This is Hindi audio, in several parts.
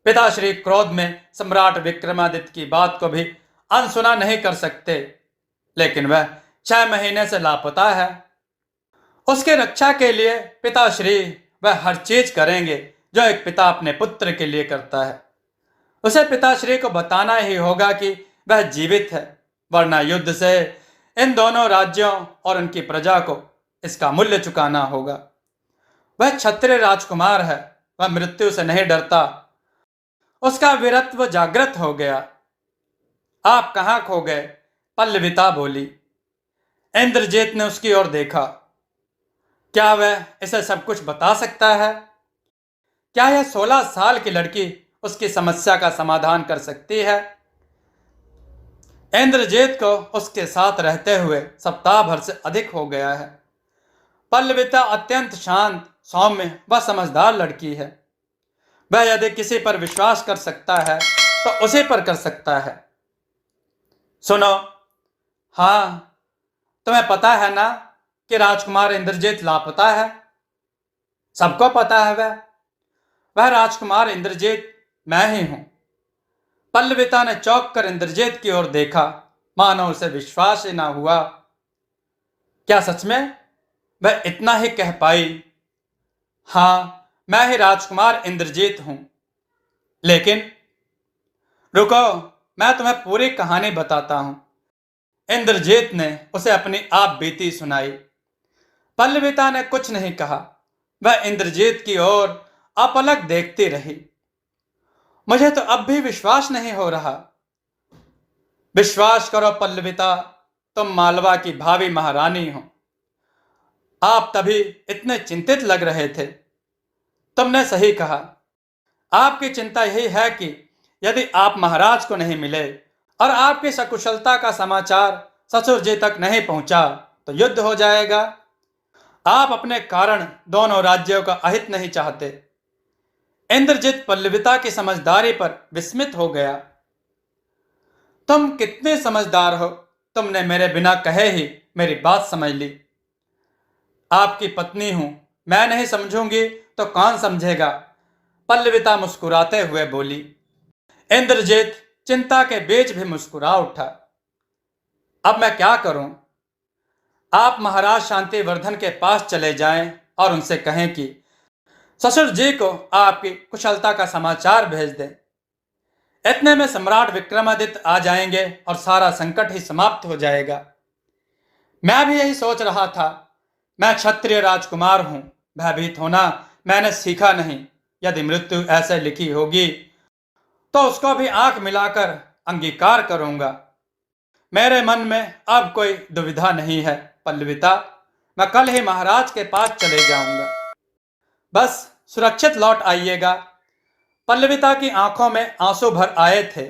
पिताश्री क्रोध में सम्राट विक्रमादित्य की बात को भी अनसुना नहीं कर सकते, लेकिन वह 6 महीने से लापता है। उसकी रक्षा के लिए पिताश्री वह हर चीज करेंगे जो एक पिता अपने पुत्र के लिए करता है। उसे पिताश्री को बताना ही होगा कि वह जीवित है, वरना युद्ध से इन दोनों राज्यों और उनकी प्रजा को इसका मूल्य चुकाना होगा। वह क्षत्रिय राजकुमार है, वह मृत्यु से नहीं डरता। उसका वीरत्व जागृत हो गया। आप कहां खो गए? पल्लविता बोली। इंद्रजीत ने उसकी ओर देखा। क्या वह इसे सब कुछ बता सकता है? क्या यह 16 साल की लड़की उसकी समस्या का समाधान कर सकती है? इंद्रजीत को उसके साथ रहते हुए सप्ताह भर से अधिक हो गया है। पल्लविता अत्यंत शांत, सौम्य व समझदार लड़की है। वह यदि किसी पर विश्वास कर सकता है तो उसी पर कर सकता है। सुनो, हाँ, तुम्हें पता है ना कि राजकुमार इंद्रजीत लापता है? सबको पता है। वह राजकुमार इंद्रजीत मैं ही हूं। पल्लविता ने चौंक कर इंद्रजीत की ओर देखा, मानो उसे विश्वास ही ना हुआ। क्या सच में? वह इतना ही कह पाई। हाँ, मैं ही राजकुमार इंद्रजीत हूं। लेकिन रुको, मैं तुम्हें पूरी कहानी बताता हूं। इंद्रजीत ने उसे अपनी आप बीती सुनाई। पल्लविता ने कुछ नहीं कहा। वह इंद्रजीत की ओर अपलक देखती रही। मुझे तो अब भी विश्वास नहीं हो रहा। विश्वास करो पल्लविता, तुम मालवा की भावी महारानी हो। आप तभी इतने चिंतित लग रहे थे। तुमने सही कहा। आपकी चिंता यही है कि यदि आप महाराज को नहीं मिले और आपकी सकुशलता का समाचार ससुर जी तक नहीं पहुंचा तो युद्ध हो जाएगा। आप अपने कारण दोनों राज्यों का अहित नहीं चाहते। इंद्रजीत पल्लविता की समझदारी पर विस्मित हो गया। तुम कितने समझदार हो, तुमने मेरे बिना कहे ही मेरी बात समझ ली। आपकी पत्नी हूं, मैं नहीं समझूंगी तो कौन समझेगा? पल्लविता मुस्कुराते हुए बोली। इंद्रजीत चिंता के बीच भी मुस्कुरा उठा। अब मैं क्या करूं? आप महाराज शांतिवर्धन के पास चले जाएं और उनसे कहें कि ससुर जी को आपकी कुशलता का समाचार भेज दें। इतने में सम्राट विक्रमादित्य आ जाएंगे और सारा संकट ही समाप्त हो जाएगा। मैं भी यही सोच रहा था। मैं क्षत्रिय राजकुमार हूं, भयभीत होना मैंने सीखा नहीं। यदि मृत्यु ऐसे लिखी होगी तो उसको भी आंख मिलाकर अंगीकार करूंगा। मेरे मन में अब कोई दुविधा नहीं है पल्लविता। मैं कल ही महाराज के पास चले जाऊंगा। बस सुरक्षित लौट आइएगा। पल्लविता की आंखों में आंसू भर आए थे।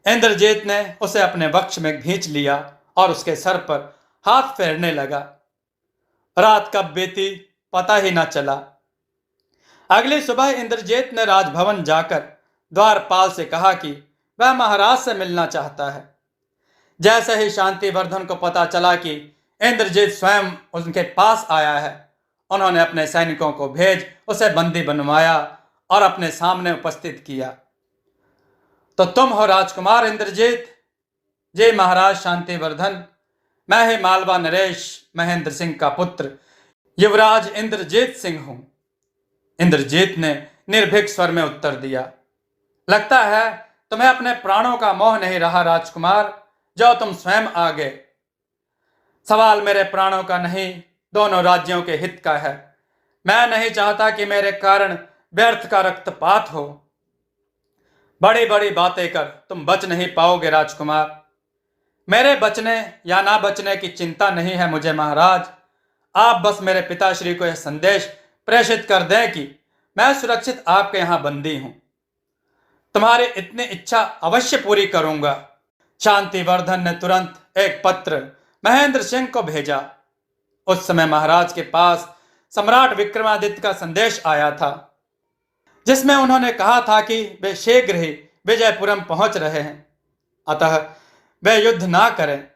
इंद्रजीत ने उसे अपने वक्ष में खींच लिया और उसके सर पर हाथ फेरने लगा। रात कब बीती पता ही न चला। अगली सुबह इंद्रजीत ने राजभवन जाकर द्वारपाल से कहा कि वह महाराज से मिलना चाहता है। जैसे ही शांतिवर्धन को पता चला कि इंद्रजीत स्वयं उनके पास आया है, उन्होंने अपने सैनिकों को भेज उसे बंदी बनवाया और अपने सामने उपस्थित किया। तो तुम हो राजकुमार इंद्रजीत? जी महाराज शांतिवर्धन, मैं ही मालवा नरेश महेंद्र सिंह का पुत्र युवराज इंद्रजीत सिंह हूं। इंद्रजीत ने निर्भीक स्वर में उत्तर दिया। लगता है तुम्हें अपने प्राणों का मोह नहीं रहा राजकुमार, जो तुम स्वयं आ गए। सवाल मेरे प्राणों का नहीं, दोनों राज्यों के हित का है। मैं नहीं चाहता कि मेरे कारण व्यर्थ का रक्तपात हो। बड़ी बड़ी बातें कर तुम बच नहीं पाओगे राजकुमार। मेरे बचने या ना बचने की चिंता नहीं है मुझे महाराज। आप बस मेरे पिताश्री को यह संदेश प्रेषित कर दें कि मैं सुरक्षित आपके यहां बंदी हूं। तुम्हारी इतनी इच्छा अवश्य पूरी करूंगा। शांतिवर्धन ने तुरंत एक पत्र महेंद्र सिंह को भेजा। उस समय महाराज के पास सम्राट विक्रमादित्य का संदेश आया था, जिसमें उन्होंने कहा था कि वे शीघ्र ही विजयपुरम पहुंच रहे हैं, अतः वे युद्ध ना करें।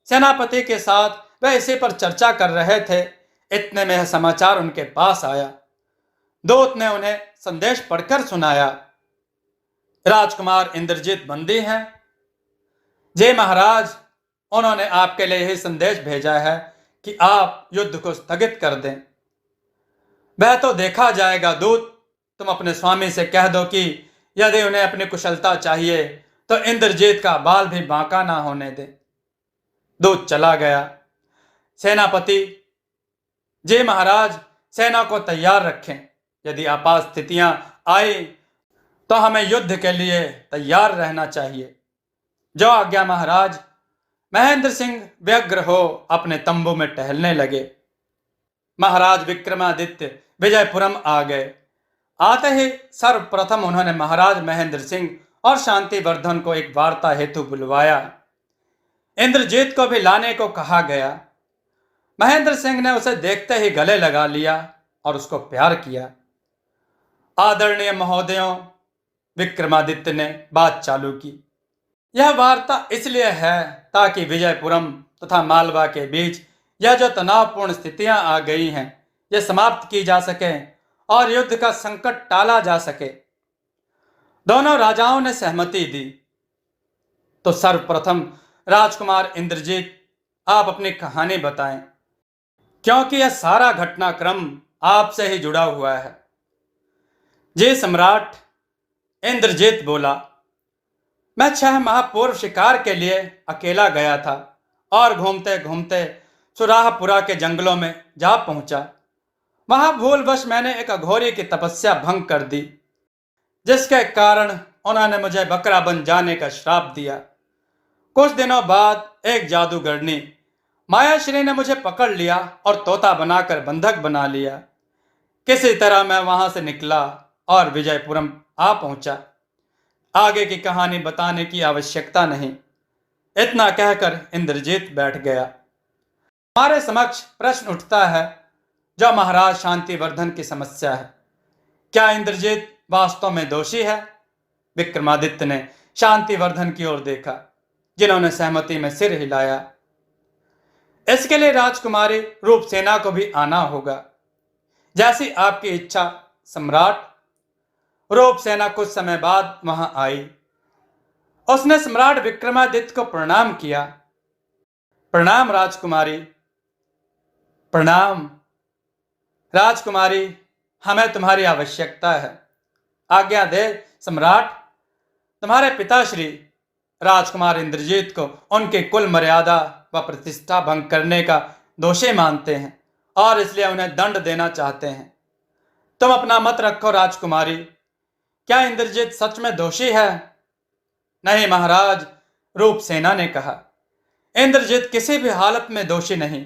सेनापति के साथ वे इसी पर चर्चा कर रहे थे। इतने में यह समाचार उनके पास आया। दूत ने उन्हें संदेश पढ़कर सुनाया। राजकुमार इंद्रजीत बंदी हैं। जी महाराज, उन्होंने आपके लिए यही संदेश भेजा है कि आप युद्ध को स्थगित कर दें। वह तो देखा जाएगा दूत, तुम अपने स्वामी से कह दो कि यदि उन्हें अपनी कुशलता चाहिए तो इंद्रजीत का बाल भी बांका ना होने दे। दूत चला गया। सेनापति, जी महाराज, सेना को तैयार रखें। यदि आपात स्थितियां आई तो हमें युद्ध के लिए तैयार रहना चाहिए। जो आज्ञा महाराज। महेंद्र सिंह व्यग्र हो अपने तंबू में टहलने लगे। महाराज विक्रमादित्य विजयपुरम आ गए। आते ही सर्वप्रथम उन्होंने महाराज महेंद्र सिंह और शांतिवर्धन को एक वार्ता हेतु बुलवाया। इंद्रजीत को भी लाने को कहा गया। महेंद्र सिंह ने उसे देखते ही गले लगा लिया और उसको प्यार किया। आदरणीय महोदयों, विक्रमादित्य ने बात चालू की, यह वार्ता इसलिए है ताकि विजयपुरम तथा मालवा के बीच यह जो तनावपूर्ण स्थितियां आ गई हैं, यह समाप्त की जा सके और युद्ध का संकट टाला जा सके। दोनों राजाओं ने सहमति दी। तो सर्वप्रथम राजकुमार इंद्रजीत, आप अपनी कहानी बताएं, क्योंकि यह सारा घटनाक्रम आपसे ही जुड़ा हुआ है। जी सम्राट, इंद्रजीत बोला, मैं 6 माह पूर्व शिकार के लिए अकेला गया था और घूमते घूमते सुराहपुरा के जंगलों में जा पहुंचा। वहां भूलवश मैंने एक अघोरी की तपस्या भंग कर दी, जिसके कारण उन्होंने मुझे बकरा बन जाने का श्राप दिया। कुछ दिनों बाद एक जादूगरनी मायाश्री ने मुझे पकड़ लिया और तोता बनाकर बंधक बना लिया। किसी तरह मैं वहां से निकला और विजयपुरम आ पहुंचा। आगे की कहानी बताने की आवश्यकता नहीं। इतना कहकर इंद्रजीत बैठ गया। हमारे समक्ष प्रश्न उठता है जो महाराज शांतिवर्धन की समस्या है। क्या इंद्रजीत वास्तव में दोषी है? विक्रमादित्य ने शांतिवर्धन की ओर देखा, जिन्होंने सहमति में सिर हिलाया। इसके लिए राजकुमारी रूपसेना को भी आना होगा। जैसी आपकी इच्छा सम्राट। रूपसेना कुछ समय बाद वहां आई। उसने सम्राट विक्रमादित्य को प्रणाम किया। प्रणाम राजकुमारी। प्रणाम राजकुमारी, हमें तुम्हारी आवश्यकता है। आज्ञा दे सम्राट। तुम्हारे पिताश्री राजकुमार इंद्रजीत को उनके कुल मर्यादा व प्रतिष्ठा भंग करने का दोषी मानते हैं और इसलिए उन्हें दंड देना चाहते हैं। तुम अपना मत रखो राजकुमारी। क्या इंद्रजीत सच में दोषी है? नहीं महाराज, रूपसेना ने कहा, इंद्रजीत किसी भी हालत में दोषी नहीं।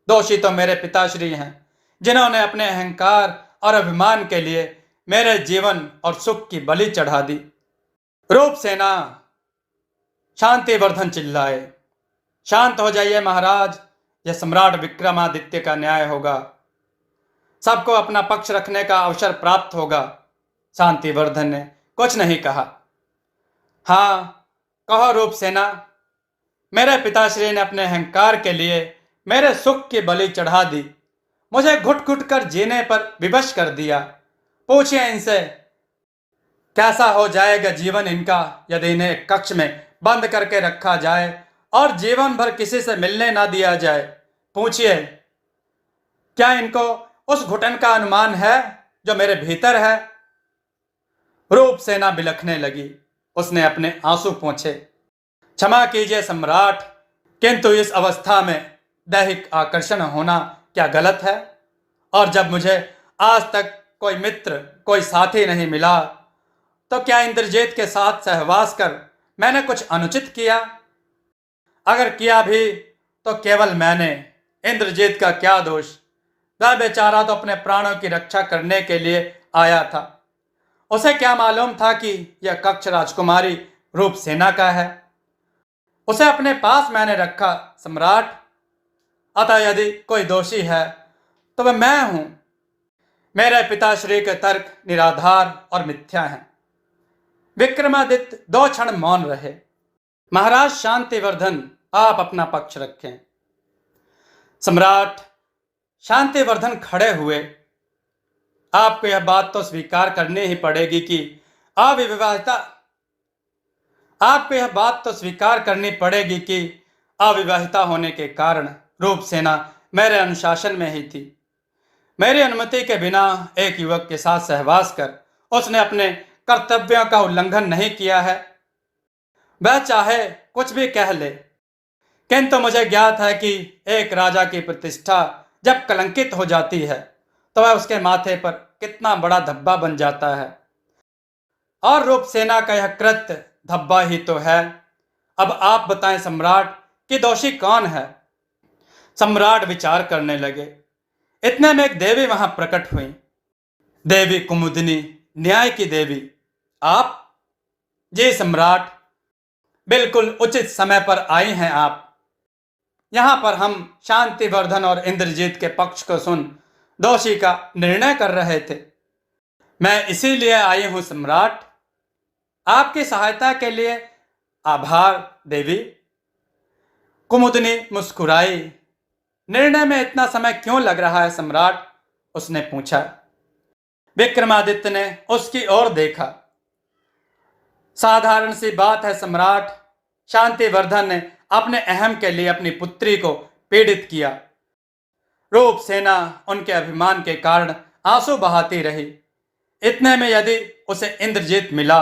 दोषी तो मेरे पिताश्री हैं, जिन्होंने अपने अहंकार और अभिमान के लिए मेरे जीवन और सुख की बलि चढ़ा दी। रूपसेना। शांतिवर्धन चिल्लाए, शांत हो जाइए महाराज, यह सम्राट विक्रमादित्य का न्याय होगा। सबको अपना पक्ष रखने का अवसर प्राप्त होगा। शांतिवर्धन ने कुछ नहीं कहा। हाँ कहो रूपसेना। मेरे पिताश्री ने अपने अहंकार के लिए मेरे सुख की बलि चढ़ा दी, मुझे घुट घुट कर जीने पर विवश कर दिया। पूछिए इनसे, कैसा हो जाएगा जीवन इनका यदि इन्हें एक कक्ष में बंद करके रखा जाए और जीवन भर किसी से मिलने ना दिया जाए। पूछिए, क्या इनको उस घुटन का अनुमान है जो मेरे भीतर है? रूपसेना बिलखने लगी। उसने अपने आंसू पोंछे। क्षमा कीजिए सम्राट, किंतु इस अवस्था में दैहिक आकर्षण होना क्या गलत है? और जब मुझे आज तक कोई मित्र, कोई साथी नहीं मिला, तो क्या इंद्रजीत के साथ सहवास कर मैंने कुछ अनुचित किया? अगर किया भी तो केवल मैंने। इंद्रजीत का क्या दोष? वह बेचारा तो अपने प्राणों की रक्षा करने के लिए आया था। उसे क्या मालूम था कि यह कक्ष राजकुमारी रूपसेना का है? उसे अपने पास मैंने रखा सम्राट। अतः यदि कोई दोषी है तो वह मैं हूं। मेरे पिताश्री के तर्क निराधार और मिथ्या हैं। विक्रमादित्य 2 क्षण मौन रहे। महाराज शांतिवर्धन, आप अपना पक्ष रखें। सम्राट। शांतिवर्धन खड़े हुए। आपको यह बात तो स्वीकार करनी ही पड़ेगी कि अविवाहिता आपको यह बात तो स्वीकार करनी पड़ेगी कि अविवाहिता होने के कारण रूपसेना मेरे अनुशासन में ही थी। मेरी अनुमति के बिना एक युवक के साथ सहवास कर उसने अपने कर्तव्यों का उल्लंघन नहीं किया है। वह चाहे कुछ भी कह ले, किंतु मुझे ज्ञात है कि एक राजा की प्रतिष्ठा जब कलंकित हो जाती है तो वह उसके माथे पर कितना बड़ा धब्बा बन जाता है, और रूपसेना का यह कृत्य धब्बा ही तो है। अब आप बताएं सम्राट कि दोषी कौन है। सम्राट विचार करने लगे। इतने में एक देवी वहां प्रकट हुई। देवी कुमुदिनी, न्याय की देवी। आप? जी सम्राट, बिल्कुल उचित समय पर आई हैं आप। यहाँ पर हम शांतिवर्धन और इंद्रजीत के पक्ष को सुन दोषी का निर्णय कर रहे थे। मैं इसीलिए आई हूं सम्राट। आपकी सहायता के लिए आभार देवी। कुमुदिनी मुस्कुराई। निर्णय में इतना समय क्यों लग रहा है सम्राट? उसने पूछा। विक्रमादित्य ने उसकी ओर देखा। साधारण सी बात है सम्राट। शांतिवर्धन ने अपने अहम के लिए अपनी पुत्री को पीड़ित किया। रूपसेना उनके अभिमान के कारण आंसू बहाती रही। इतने में यदि उसे इंद्रजीत मिला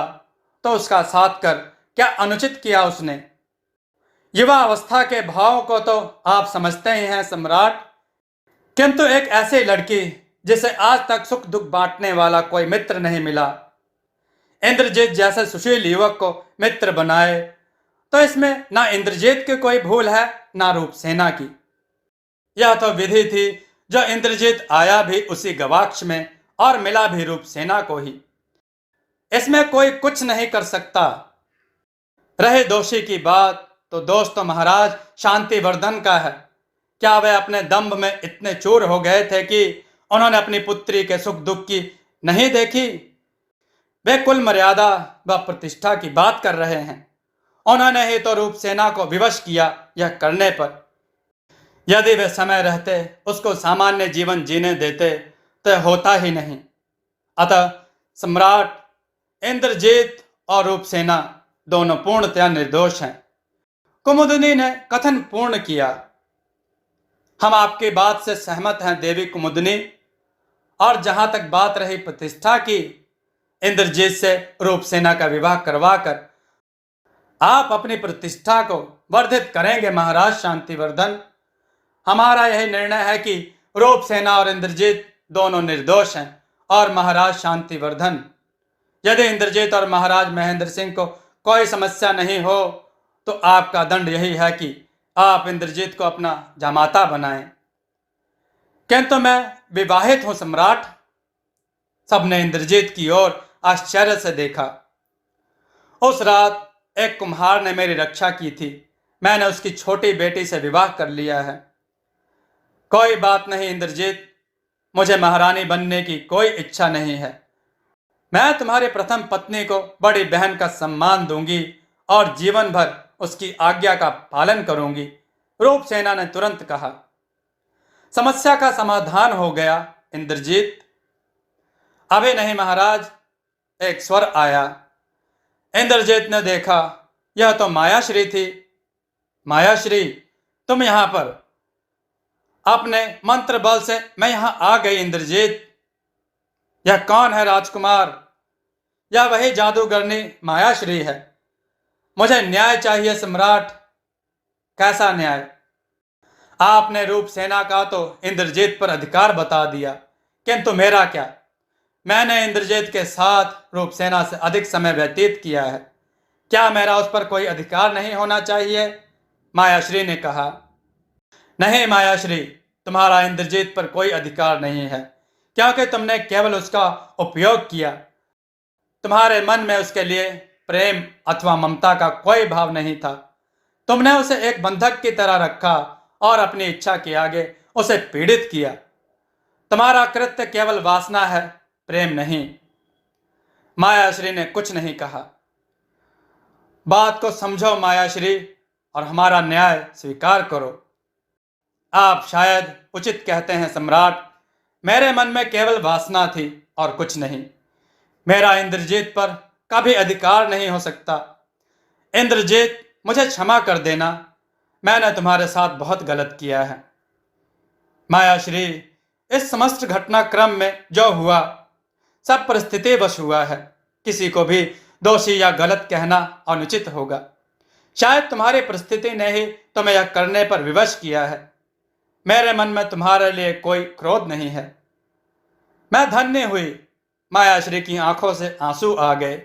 तो उसका साथ कर क्या अनुचित किया उसने। युवा अवस्था के भाव को तो आप समझते ही हैं सम्राट, किंतु एक ऐसी लड़की जिसे आज तक सुख दुख बांटने वाला कोई मित्र नहीं मिला, इंद्रजीत जैसे सुशील युवक को मित्र बनाए तो इसमें ना इंद्रजीत की कोई भूल है ना रूपसेना की। यह तो विधि थी जो इंद्रजीत आया भी उसी गवाक्ष में और मिला भी रूपसेना को ही। इसमें कोई कुछ नहीं कर सकता। रहे दोषी की बात, तो दोष तो महाराज शांतिवर्धन का है। क्या वे अपने दंभ में इतने चूर हो गए थे कि उन्होंने अपनी पुत्री के सुख दुख की नहीं देखी? वे कुल मर्यादा व प्रतिष्ठा की बात कर रहे हैं। उन्होंने ही तो रूपसेना को विवश किया यह करने पर। यदि वे समय रहते उसको सामान्य जीवन जीने देते तो होता ही नहीं। अतः सम्राट, इंद्रजीत और रूपसेना दोनों पूर्णतया निर्दोष हैं। कुमुदिनी ने कथन पूर्ण किया। हम आपकी बात से सहमत हैं देवी कुमुदिनी, और जहां तक बात रही प्रतिष्ठा की, इंद्रजीत से रूपसेना का विवाह करवाकर आप अपनी प्रतिष्ठा को वर्धित करेंगे महाराज शांतिवर्धन। हमारा यही निर्णय है कि रूपसेना और इंद्रजीत दोनों निर्दोष हैं, और महाराज शांतिवर्धन, यदि इंद्रजीत और महाराज महेंद्र सिंह को कोई समस्या नहीं हो तो आपका दंड यही है कि आप इंद्रजीत को अपना जमाता बनाएं। किंतु मैं विवाहित हूं सम्राट। सबने इंद्रजीत की ओर आश्चर्य से देखा। उस रात एक कुम्हार ने मेरी रक्षा की थी। मैंने उसकी छोटी बेटी से विवाह कर लिया है। कोई बात नहीं इंद्रजीत, मुझे महारानी बनने की कोई इच्छा नहीं है। मैं तुम्हारी प्रथम पत्नी को बड़ी बहन का सम्मान दूंगी और जीवन भर उसकी आज्ञा का पालन करूंगी, रूपसेना ने तुरंत कहा। समस्या का समाधान हो गया इंद्रजीत। अभी नहीं महाराज, एक स्वर आया। इंद्रजीत ने देखा, यह तो मायाश्री थी। मायाश्री, तुम यहां पर? अपने मंत्र बल से मैं यहां आ गई इंद्रजीत। यह कौन है राजकुमार? यह वही जादूगरनी मायाश्री है। मुझे न्याय चाहिए सम्राट। कैसा न्याय? आपने रूपसेना का तो इंद्रजीत पर अधिकार बता दिया, किंतु मेरा क्या? मैंने इंद्रजीत के साथ रूपसेना से अधिक समय व्यतीत किया है। क्या मेरा उस पर कोई अधिकार नहीं होना चाहिए? मायाश्री ने कहा। नहीं मायाश्री, तुम्हारा इंद्रजीत पर कोई अधिकार नहीं है, क्योंकि तुमने केवल उसका उपयोग किया। तुम्हारे मन में उसके लिए प्रेम अथवा ममता का कोई भाव नहीं था। तुमने उसे एक बंधक की तरह रखा और अपनी इच्छा के आगे उसे पीड़ित किया। तुम्हारा कृत्य केवल वासना है, प्रेम नहीं। मायाश्री ने कुछ नहीं कहा। बात को समझो मायाश्री, और हमारा न्याय स्वीकार करो। आप शायद उचित कहते हैं सम्राट। मेरे मन में केवल वासना थी और कुछ नहीं। मेरा इंद्रजीत पर कभी अधिकार नहीं हो सकता। इंद्रजीत, मुझे क्षमा कर देना। मैंने तुम्हारे साथ बहुत गलत किया है। मायाश्री, इस समस्त घटनाक्रम में जो हुआ सब परिस्थिति वश हुआ है। किसी को भी दोषी या गलत कहना अनुचित होगा। शायद तुम्हारी परिस्थिति ने ही तुम्हें यह करने पर विवश किया है। मेरे मन में तुम्हारे लिए कोई क्रोध नहीं है। मैं धन्य हुई। मायाश्री की आंखों से आंसू आ गए।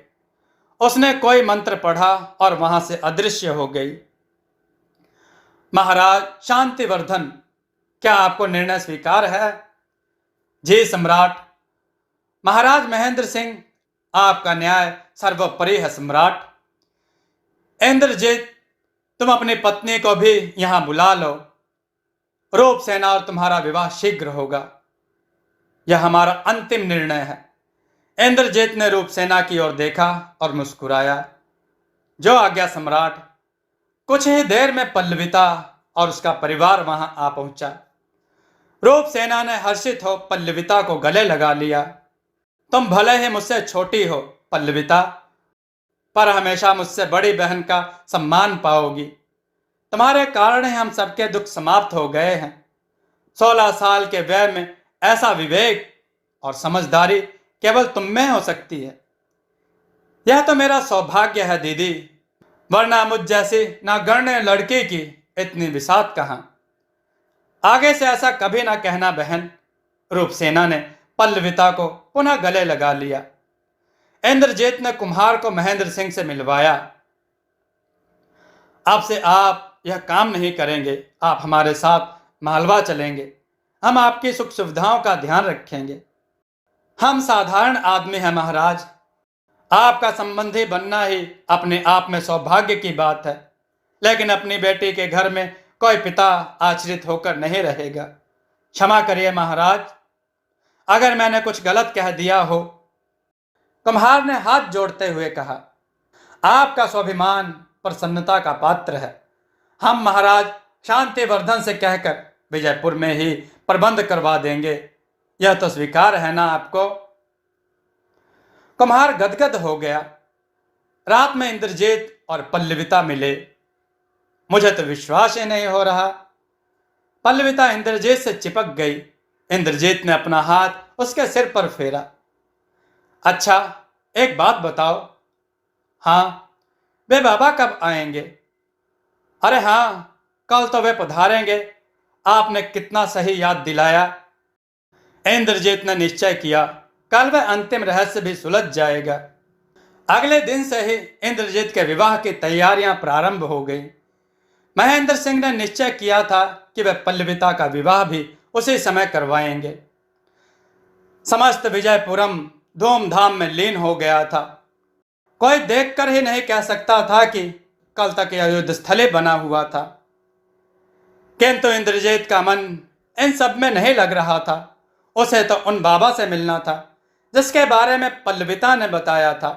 उसने कोई मंत्र पढ़ा और वहां से अदृश्य हो गई। महाराज शांतिवर्धन, क्या आपको निर्णय स्वीकार है? जी सम्राट। महाराज महेंद्र सिंह, आपका न्याय सर्वोपरि है सम्राट। इंद्रजीत, तुम अपनी पत्नी को भी यहां बुला लो। रूपसेना और तुम्हारा विवाह शीघ्र होगा। यह हमारा अंतिम निर्णय है। इंद्रजीत ने रूपसेना की ओर देखा और मुस्कुराया। जो आज्ञा सम्राट। कुछ ही देर में पल्लविता और उसका परिवार वहां आ पहुंचा। रूपसेना ने हर्षित हो पल्लविता को गले लगा लिया। तुम भले ही मुझसे छोटी हो पल्लविता, पर हमेशा मुझसे बड़ी बहन का सम्मान पाओगी। तुम्हारे कारण ही हम सबके दुख समाप्त हो गए हैं। 16 साल के व्यय में ऐसा विवेक और समझदारी केवल तुम में हो सकती है। यह तो मेरा सौभाग्य है दीदी, वरना मुझ जैसी नागण्य लड़की की इतनी विसात कहां। आगे से ऐसा कभी ना कहना बहन। रूपसेना ने पल्लविता को पुनः गले लगा लिया। इंद्रजीत ने कुम्हार को महेंद्र सिंह से मिलवाया। अब से आप यह काम नहीं करेंगे। आप हमारे साथ मालवा चलेंगे। हम आपकी सुख सुविधाओं का ध्यान रखेंगे। हम साधारण आदमी हैं महाराज। आपका संबंधी बनना ही अपने आप में सौभाग्य की बात है। लेकिन अपनी बेटी के घर में कोई पिता आश्रित होकर नहीं रहेगा। क्षमा करिए महाराज, अगर मैंने कुछ गलत कह दिया हो। कुम्हार ने हाथ जोड़ते हुए कहा, आपका स्वाभिमान प्रसन्नता का पात्र है। हम महाराज शांतिवर्धन से कहकर विजयपुर में ही प्रबंध करवा देंगे। यह तो स्वीकार है ना आपको? कुम्हार गदगद हो गया। रात में इंद्रजीत और पल्लविता मिले। मुझे तो विश्वास ही नहीं हो रहा। पल्लविता इंद्रजीत से चिपक गई। इंद्रजीत ने अपना हाथ उसके सिर पर फेरा। अच्छा, एक बात बताओ। हाँ, वे बाबा कब आएंगे? अरे हाँ, कल तो वे पधारेंगे। आपने कितना सही याद दिलाया। इंद्रजीत ने निश्चय किया, कल वह अंतिम रहस्य भी सुलझ जाएगा। अगले दिन से ही इंद्रजीत के विवाह की तैयारियां प्रारंभ हो गई। महेंद्र सिंह ने निश्चय किया था कि वह पल्लविता का विवाह भी उसी समय करवाएंगे। समस्त विजयपुरम धूमधाम में लीन हो गया था। कोई देखकर ही नहीं कह सकता था कि कल तक यह युद्ध स्थली बना हुआ था। किंतु इंद्रजीत का मन इन सब में नहीं लग रहा था। उसे तो उन बाबा से मिलना था जिसके बारे में पल्लविता ने बताया था।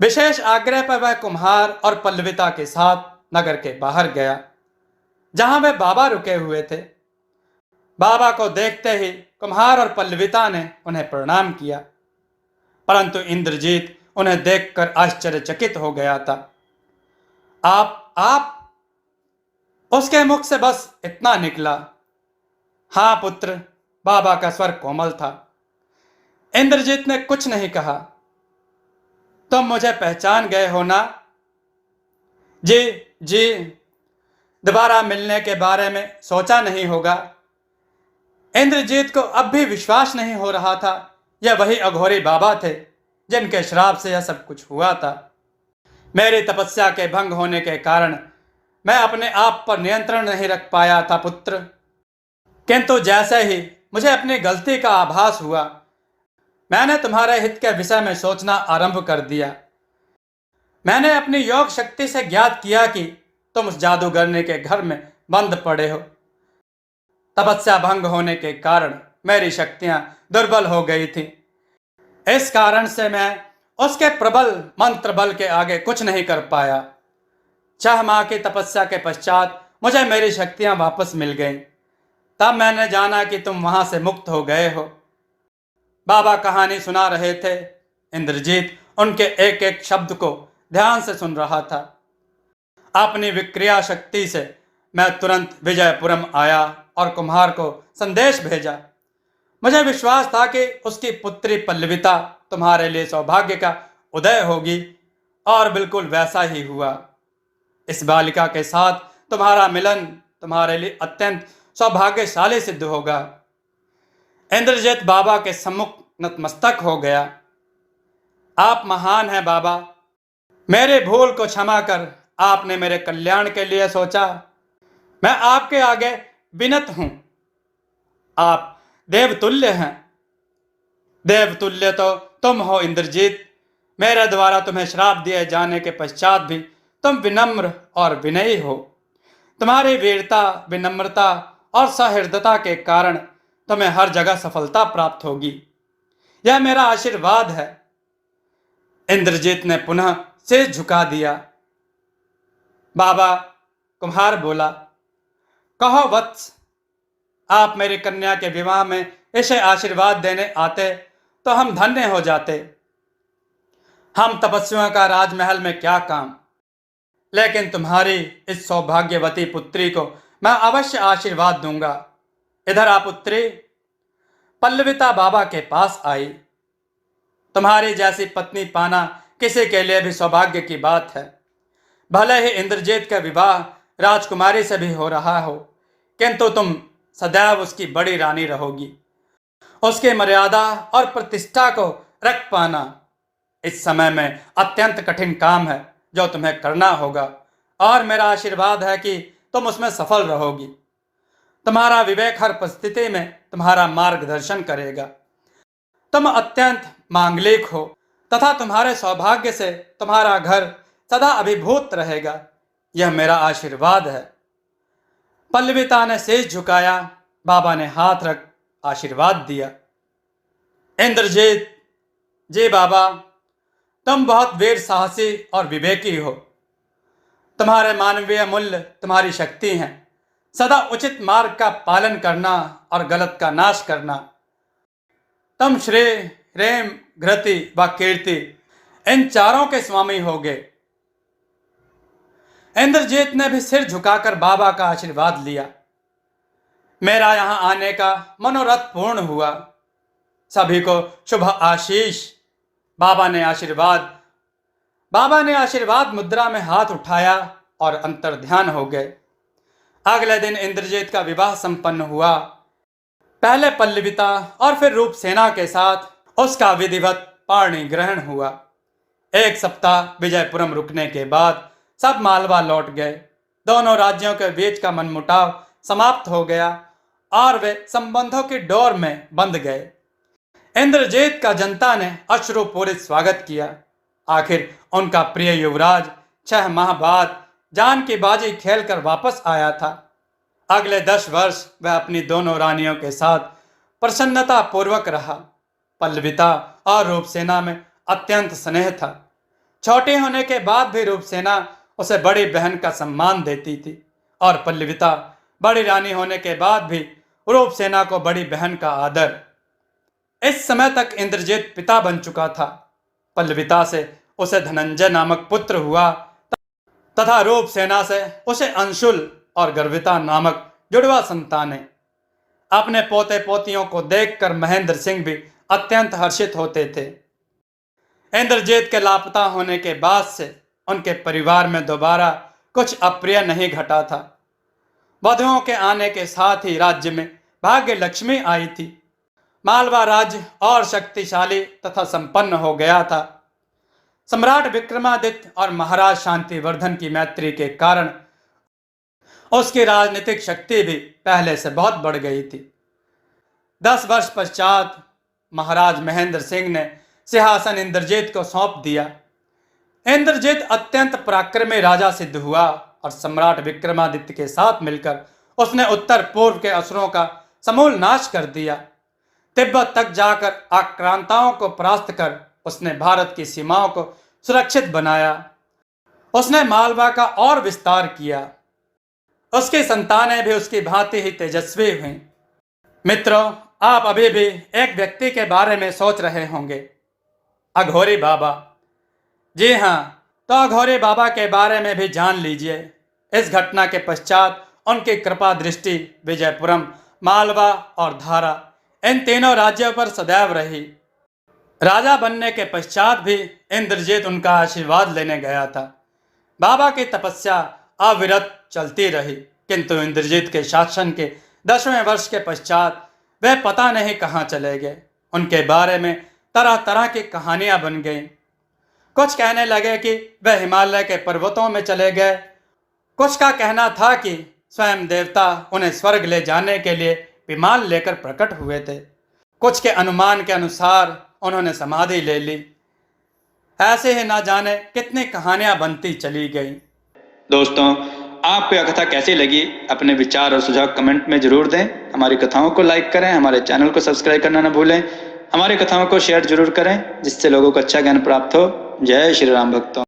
विशेष आग्रह पर वह कुम्हार और पल्लविता के साथ नगर के बाहर गया, जहां वे बाबा रुके हुए थे। बाबा को देखते ही कुम्हार और पल्लविता ने उन्हें प्रणाम किया, परंतु इंद्रजीत उन्हें देखकर आश्चर्यचकित हो गया था। आप उसके मुख से बस इतना निकला। हाँ पुत्र, बाबा का स्वर कोमल था। इंद्रजीत ने कुछ नहीं कहा। तुम मुझे पहचान गए हो ना? जी, दोबारा मिलने के बारे में सोचा नहीं होगा। इंद्रजीत को अब भी विश्वास नहीं हो रहा था यह वही अघोरी बाबा थे जिनके श्राप से यह सब कुछ हुआ था। मेरी तपस्या के भंग होने के कारण मैं अपने आप पर नियंत्रण नहीं रख पाया था पुत्र। किंतु जैसे ही मुझे अपनी गलती का आभास हुआ, मैंने तुम्हारे हित के विषय में सोचना आरंभ कर दिया। मैंने अपनी योग शक्ति से ज्ञात किया कि तुम उस जादूगरनी के घर में बंद पड़े हो। तपस्या भंग होने के कारण मेरी शक्तियां दुर्बल हो गई थी। इस कारण से मैं उसके प्रबल मंत्र बल के आगे कुछ नहीं कर पाया। 6 माह की तपस्या के पश्चात मुझे मेरी शक्तियां वापस मिल गईं। तब मैंने जाना कि तुम वहां से मुक्त हो गए हो। बाबा कहानी सुना रहे थे। इंद्रजीत उनके एक एक शब्द को ध्यान से सुन रहा था। अपनी विक्रिया शक्ति से मैं तुरंत विजयपुरम आया और कुम्हार को संदेश भेजा। मुझे विश्वास था कि उसकी पुत्री पल्लविता तुम्हारे लिए सौभाग्य का उदय होगी, और बिल्कुल वैसा ही हुआ। इस बालिका के साथ तुम्हारा मिलन तुम्हारे लिए अत्यंत सौभाग्यशाली सिद्ध होगा। इंद्रजीत बाबा के सम्मुख नतमस्तक हो गया। आप महान हैं बाबा। मेरे भूल को क्षमा कर आपने मेरे कल्याण के लिए सोचा। मैं आपके आगे विनत हूं। आप देवतुल्य हैं। देवतुल्य तो तुम हो इंद्रजीत। मेरे द्वारा तुम्हें श्राप दिए जाने के पश्चात भी तुम विनम्र और विनयी हो। तुम्हारी वीरता, विनम्रता और सहृदयता के कारण तुम्हें हर जगह सफलता प्राप्त होगी। यह मेरा आशीर्वाद है। इंद्रजीत ने पुनः सिर झुका दिया। बाबा, कुम्हार बोला, कहो वत्स, आप मेरी कन्या के विवाह में इसे आशीर्वाद देने आते तो हम धन्य हो जाते। हम तपस्वियों का राजमहल में क्या काम, लेकिन तुम्हारी इस सौभाग्यवती पुत्री को मैं अवश्य आशीर्वाद दूंगा। इधर आ पुत्री। पल्लविता बाबा के पास आई। तुम्हारी जैसी पत्नी पाना किसी के लिए भी सौभाग्य की बात है। भले ही इंद्रजीत का विवाह राजकुमारी से भी हो रहा हो, किंतु तुम सदैव उसकी बड़ी रानी रहोगी। उसकी मर्यादा और प्रतिष्ठा को रख पाना इस समय में अत्यंत कठिन काम है जो तुम्हें करना होगा, और मेरा आशीर्वाद है कि तुम उसमें सफल रहोगी। तुम्हारा विवेक हर परिस्थिति में तुम्हारा मार्गदर्शन करेगा। तुम अत्यंत मांगलिक हो तथा तुम्हारे सौभाग्य से तुम्हारा घर सदा अभिभूत रहेगा। यह मेरा आशीर्वाद है। पल्लविता ने शीश झुकाया। बाबा ने हाथ रख आशीर्वाद दिया। इंद्रजीत, जी बाबा, तुम बहुत वीर, साहसी और विवेकी हो। तुम्हारे मानवीय मूल्य तुम्हारी शक्ति हैं। सदा उचित मार्ग का पालन करना और गलत का नाश करना। तुम श्रेय, प्रेम, घृति व कीर्ति, इन चारों के स्वामी होगे। इंद्रजीत ने भी सिर झुकाकर बाबा का आशीर्वाद लिया। मेरा यहां आने का मनोरथ पूर्ण हुआ। सभी को शुभ आशीष। बाबा ने आशीर्वाद मुद्रा में हाथ उठाया और अंतर ध्यान हो गए। अगले दिन इंद्रजीत का विवाह संपन्न हुआ। पहले पल्लविता और फिर रूपसेना के साथ उसका विधिवत पाणी ग्रहण हुआ। एक सप्ताह विजयपुरम रुकने के बाद सब मालवा लौट गए। दोनों राज्यों के बीच का मनमुटाव समाप्त हो गया और वे संबंधों की डोर में बंध गए। इंद्रजीत का जनता ने अश्रुपूरित स्वागत किया। आखिर उनका प्रिय युवराज 6 माह बाद जान की बाजी खेलकर वापस आया था। अगले 10 वर्ष वह अपनी दोनों रानियों के साथ प्रसन्नता पूर्वक रहा। पल्लविता और रूपसेना में अत्यंत स्नेह था। छोटी होने के बाद भी रूपसेना उसे बड़ी बहन का सम्मान देती थी, और पल्लविता बड़ी रानी होने के बाद भी रूपसेना को बड़ी बहन का आदर। इस समय तक इंद्रजीत पिता बन चुका था। पल्लविता से उसे धनंजय नामक पुत्र हुआ तथा रूपसेना से उसे अंशुल और गर्विता नामक जुड़वा संतानें। अपने पोते पोतियों को देखकर महेंद्र सिंह भी अत्यंत हर्षित होते थे। इंद्रजीत के लापता होने के बाद से उनके परिवार में दोबारा कुछ अप्रिय नहीं घटा था। वधुओं के आने के साथ ही राज्य में भाग्य लक्ष्मी आई थी। मालवा राज्य और शक्तिशाली तथा संपन्न हो गया था। सम्राट विक्रमादित्य और महाराज शांतिवर्धन की मैत्री के कारण उसकी राजनीतिक शक्ति भी पहले से बहुत बढ़ गई थी। 10 वर्ष पश्चात महाराज महेंद्र सिंह ने सिंहासन इंद्रजीत को सौंप दिया। इंद्रजीत अत्यंत पराक्रमी राजा सिद्ध हुआ और सम्राट विक्रमादित्य के साथ मिलकर उसने उत्तर पूर्व के असुरों का समूल नाश कर दिया। तिब्बत तक जाकर आक्रांताओं को परास्त कर उसने भारत की सीमाओं को सुरक्षित बनाया। उसने मालवा का और विस्तार किया। उसकी संतानें भी उसकी भांति ही तेजस्वी हुई। मित्रों, आप अभी भी एक व्यक्ति के बारे में सोच रहे होंगे, अघोरी बाबा। जी हाँ, तो अघोरी बाबा के बारे में भी जान लीजिए। इस घटना के पश्चात उनकी कृपा दृष्टि विजयपुरम, मालवा और धारा इन तीनों राज्यों पर सदैव रही। राजा बनने के पश्चात भी इंद्रजीत उनका आशीर्वाद लेने गया था। बाबा की तपस्या अविरत चलती रही, किंतु इंद्रजीत के शासन के 10वें वर्ष के पश्चात वे पता नहीं कहाँ चले गए। उनके बारे में तरह तरह की कहानियां बन गईं। कुछ कहने लगे कि वे हिमालय के पर्वतों में चले गए, कुछ का कहना था कि स्वयं देवता उन्हें स्वर्ग ले जाने के लिए विमान लेकर प्रकट हुए थे, कुछ के अनुमान के अनुसार उन्होंने समाधि ले ली। ऐसे ही ना जाने कितनी कहानियां बनती चली गई। दोस्तों, आपको यह कथा कैसी लगी? अपने विचार और सुझाव कमेंट में जरूर दें। हमारी कथाओं को लाइक करें, हमारे चैनल को सब्सक्राइब करना न भूलें। हमारी कथाओं को शेयर जरूर करें, जिससे लोगों को अच्छा ज्ञान प्राप्त हो। जय श्री राम भक्तों।